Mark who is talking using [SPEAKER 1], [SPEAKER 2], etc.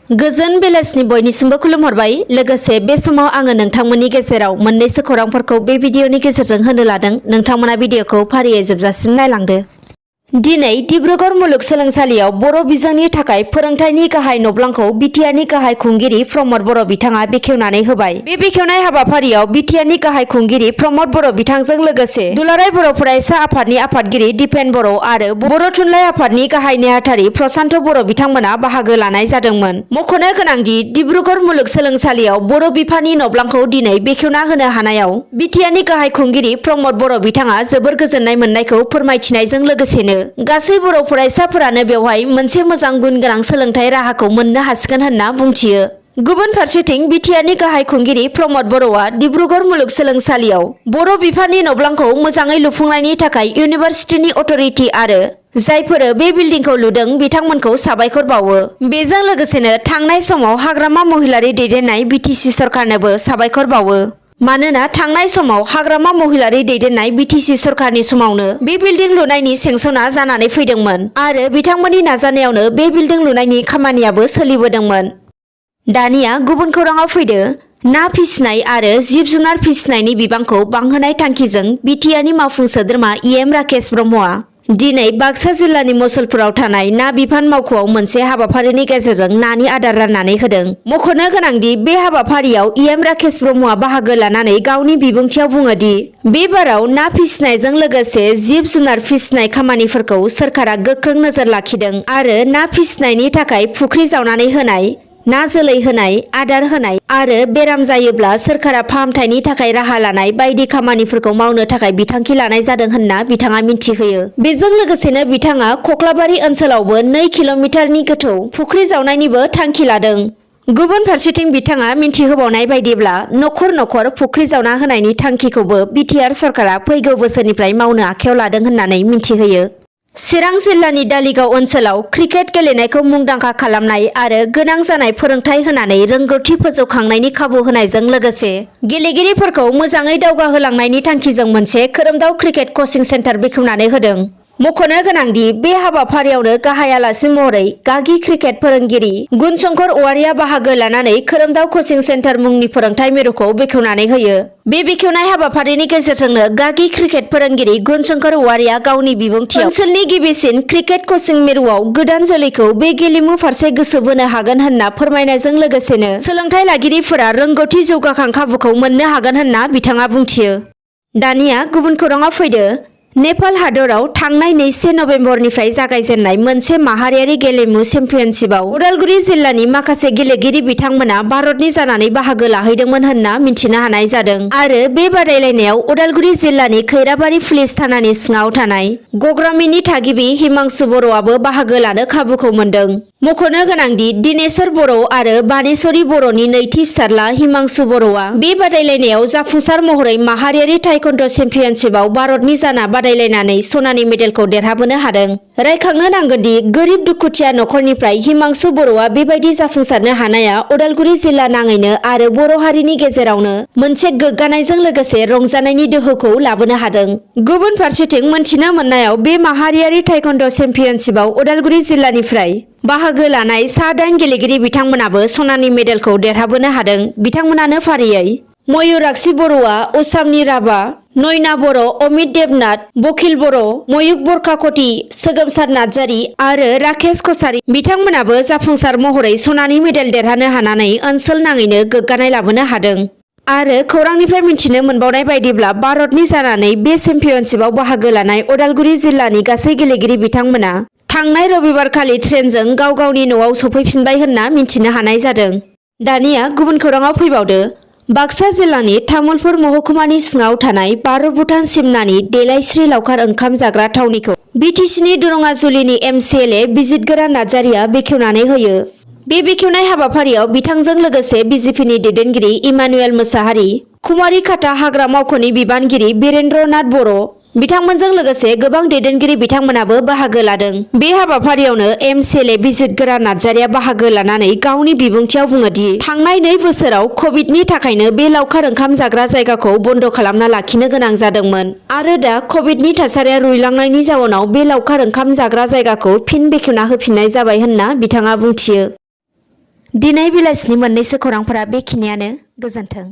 [SPEAKER 1] गोजोन बेलासिनि बयनिसिमबो खुलुमहरबाय। लोगोसे बे समाव आङो नोंथांमोननि गेजेराव मोननैसो खौरांफोरखौ बे भिडिअनि गेजेरजों होनो लादों। नोंथांमोना भिडिअखौ फारियै जोबजासिम नायलांदो। दिनै डिब्रुगढ़ मुलुगसोलोंसालियाव बर' बिजोंनि थाखाय फोरोंथायनि गाहाय नब्लांखौ बिटिआरनि गाहाय खुंगिरि प्रमद बर' बिथाङा बेखेवनानै होबाय। बे बेखेवनाय हाबाफारियाव बिटिआरनि गाहाय खुंगिरि प्रमद बर' बिथांजों लोगोसे दुलाराय बर' फरायसा आफादनि आफादगिरि दिपेन बर' आरो बर' थुनलाइ आफादनि गाहाय नेहाथारि प्रसान्त बर' बिथांमोना बाहागो लानाय जादोंमोन। मख'नो गोनांदि डिब्रुगढ़ मुलुगसोलोंसालियाव बर' बिफाननि नब्लांखौ दिनै बेखेवना होनो हानायाव बिटिआरनि गाहाय खुंगिरि प्रमद बर' बिथाङा जोबोर गोजोननाय मोननायखौ फोरमायथिनायजों लोगोसेनो गासै बर' फरायसाफोरानो बेवहाय मोनसे मोजां गुन गोनां सोलोंथाइ राहाखौ मोननो हासिगोन होनना बुंथियो। गुबुन फारसेथिं बिटिआरनि गाहाय खुंगिरि प्रमद बर'आ डिब्रुगढ़ मुलुगसोलोंसालियाव बर' बिफाननि नब्लांखौ मोजाङै लुफुंनायनि थाखाय इउनिभार्सिटिनि अथ'रिटि आरो जायफोर बे बिल्डिंखौ लुदों बिथांमोनखौ साबायखर बावो। बेजों लोगोसेनो थांनाय समाव हाग्रामा महिलारि दैदेननाय बिटिसि सरकारनोबो साबायखर बावो। मानोना थांनाय समाव हाग्रामा महिलारि दैदेननाय बिटिसि सरकारनि समावनो बे बिल्डिं लुनायनि सेंसना जानानै फैदोंमोन आरो बिथांमोननि नाजानायावनो बे बिल्डिं लुनायनि खामानियाबो सोलिबोदोंमोन। दानिया गुबुन खौराङाव फैदो। ना फिसिनाय आरो जिब जुनार फिसिनायनि बिबांखौ बांहोनाय थांखिजों बिटिआरनि मावफुं सोद्रोमा इएम राकेश ब्रह्मआ दिनै बाक्सा जिल्लानि मसलपुराव थानाय ना बिफान मावख'आव मोनसे हाबाफारिनि गेजेरजों नानि आदार राननानै होदों। मख'नो गोनांदि बे हाबाफारियाव इएम राकेश ब्रह्मआ बाहागो लानानै गावनि बिबुंथियाव बुङोदि बे बाराव ना फिसिनायजों लोगोसे जिब जुनार फिसिनाय खामानिफोरखौ सोरखारा गोख्रों नोजोर लाखिदों आरो ना फिसिनायनि थाखाय फुख्रि जावनानै होनाय, ना जोलै होनाय, आदार होनाय आरो बेराम जायोब्ला सोरखारा फाहामथायनि थाखाय राहा लानाय बायदि खामानिफोरखौ मावनो थाखाय बिथांखि लानाय जादों होनना बिथाङा मिन्थिहोयो। बेजों लोगोसेनो बिथाङा कक्लाबारि ओनसोलावबो 2 किल'मिटारनि गोथौ फुख्रि जावनायनिबो थांखि लादों। गुबुन फारसेथिं बिथाङा मिन्थिहोबावनाय बायदिब्ला नखर नखर फुख्रि जावना होनायनि थांखिखौबो बिटिआर सरकारा फैगौ बोसोरनिफ्राय मावनो आखायाव लादों होननानै मिन्थिहोयो। चिरां जिल्लानि दालिगाव ओनसोलाव क्रिकेट गेलेनायखौ मुंदांखा खालामनाय आरो गोनां जानाय फोरोंथाय होनानै रोंगौथि फोजौखांनायनि खाबु होनायजों लोगोसे गेलेगिरिफोरखौ मोजाङै दावगाहोलांनायनि थांखिजों मोनसे खोरोमदाव क्रिकेट कचिं सेन्टार बेखेवनानै होदों। मख'नो गोनांदि बे हाबाफारियावनो गाहाय आलासि महरै गागि क्रिकेट फोरोंगिरि गुणशंकर औवारिया बाहागो लानानै खोरोमदाव कचिं सेन्टार मुंनि फोरोंथाय मिरुखौ बेखेवनानै होयो। बे बेखेवनाय हाबाफारिनि गेजेरजोंनो गागि क्रिकेट फोरोंगिरि गुणशंकर औवारिया गावनि बिबुंथियाव ओनसोलनि गिबिसिन क्रिकेट कचिं मिरुआव गोदान जोलैखौ बे गेलेमु फारसे गोसो बोनो हागोन होनना फोरमायनायजों लोगोसेनो सोलोंथाय लागिरिफोरा रोंगौथि जौगाखां खाबुखौ मोननो हागोन होनना बिथाङा बुंथियो। दानिया गुबुन खौराङाव फैदो। नेपाल हादराव थांनाय 2 नभेम्बरनिफ्राय जागायजेननाय मोनसे माहारियारि गेलेमु चेम्पियनशिपआव उदालगुरि जिल्लानि माखासे गेलेगिरि बिथांमोना भारतनि जानानै बाहागो लाहैदोंमोन होनना मिन्थिनो हानाय जादों आरो बे बादायलायनायाव उदालगुरि जिल्लानि खैराबारि पुलिस थानानि सिङाव थानाय गग्रामिनि थागिबि हिमांशु बर'आबो बाहागो लानो खाबुखौ मोनदों। मख'नो गोनांदि दिनेश्वर बर' आरो बानेश्वरी बर'नि नैथि फिसाज्ला हिमांशु बर'आ बे बादायलायनायाव जाफुंसार महरै माहारियारि ताइक्वान्ड' चेम्पियनशिपआव भारतनि जाना बादायलायनानै सनानि मेडेलखौ देरहाबोनो हादों। रायखांनो नांगोनदि गोरिब दुखुथिया नखरनिफ्राय हिमांशु बर'आ बेबायदि जाफुंसारनो हानाया उदालगुरि जिल्ला नाङैनो आरो बर' हारिनि गेजेरावनो मोनसे गोग्गानायजों लोगोसे रंजानायनि दोहौखौ लाबोनो हादों। गुबुन फारसेथिं मोनथिनो मोननायाव बे माहारियारि ताइक्वान्ड' चेम्पियनशिपआव उदालगुरि जिल्लानिफ्राय बाहागो लानाय सा 8 गेलेगिरि बिथांमोनाबो सनानि मेडेलखौ देरहाबोनो हादों। बिथांमोनानो फारियै मयुराक्षी बर'आ असामनि राभा, नयना बर', अमित देबनाथ, बकिल बर', मयुक बरखाकति, सोगोमसार नार्जारी आरो राकेश कसारी बिथांमोनाबो जाफुंसार महरै सनानि मेडेल देरहानो हानानै ओनसोल नाङैनो गोग्गानाय लाबोनो हादों। आरो खौरांनिफ्राय मिन्थिनो मोनबावनाय बायदिब्ला भारतनि जानानै बे चेम्पियनशिपआव बाहागो लानाय उदालगुरि जिल्लानि गासै गेलेगिरि बिथांमोना थांनाय रबिबारखालि ट्रेनजों गाव गावनि न'आव सफैफिनबाय होनना मिन्थिनो हानाय जादों। दानिया गुबुन खौराङाव फैबावदो। बाक्सा जिल्लानि तामुलपुर महकुमानि सिङाव थानाय भारत भुटान सिमनानि देलायस्रि लावखार ओंखाम जाग्रा थावनिखौ बिटिसिनि दुरङाजुलिनि एमसिएलए बिजितगोरा नार्जारीया बेखेवनानै होयो। बे बेखेवनाय हाबाफारियाव बिथांजों लोगोसे बिजेपिनि दैदेनगिरि इमानुएल मोसाहारि, कुमारीखाता हाग्रा मावख'नि बिबानगिरि बिरेन्द्र नाथ बर', बिथांमोनजों लोगोसे गोबां दैदेनगिरि बिथांमोनाबो बाहागो लादों। बे हाबाफारियावनो एमसिएलए बिजितगोरा नार्जारीया बाहागो लानानै गावनि बिबुंथियाव बुङोदि थांनाय 2 बोसोराव कभिडनि थाखायनो बे लावखार ओंखाम जाग्रा जायगाखौ बन्द खालामना लाखिनो गोनां जादोंमोन आरो दा कभिडनि थासारिया रुइलांनायनि जाउनाव बे लावखार ओंखाम जाग्रा जायगाखौ फिन बेखेवना होफिननाय जाबाय होनना बिथाङा बुंथियो। दिनै बेलासिनि मोननैसो खौरांफोरा बेखिनियानो। गोजोन्थों।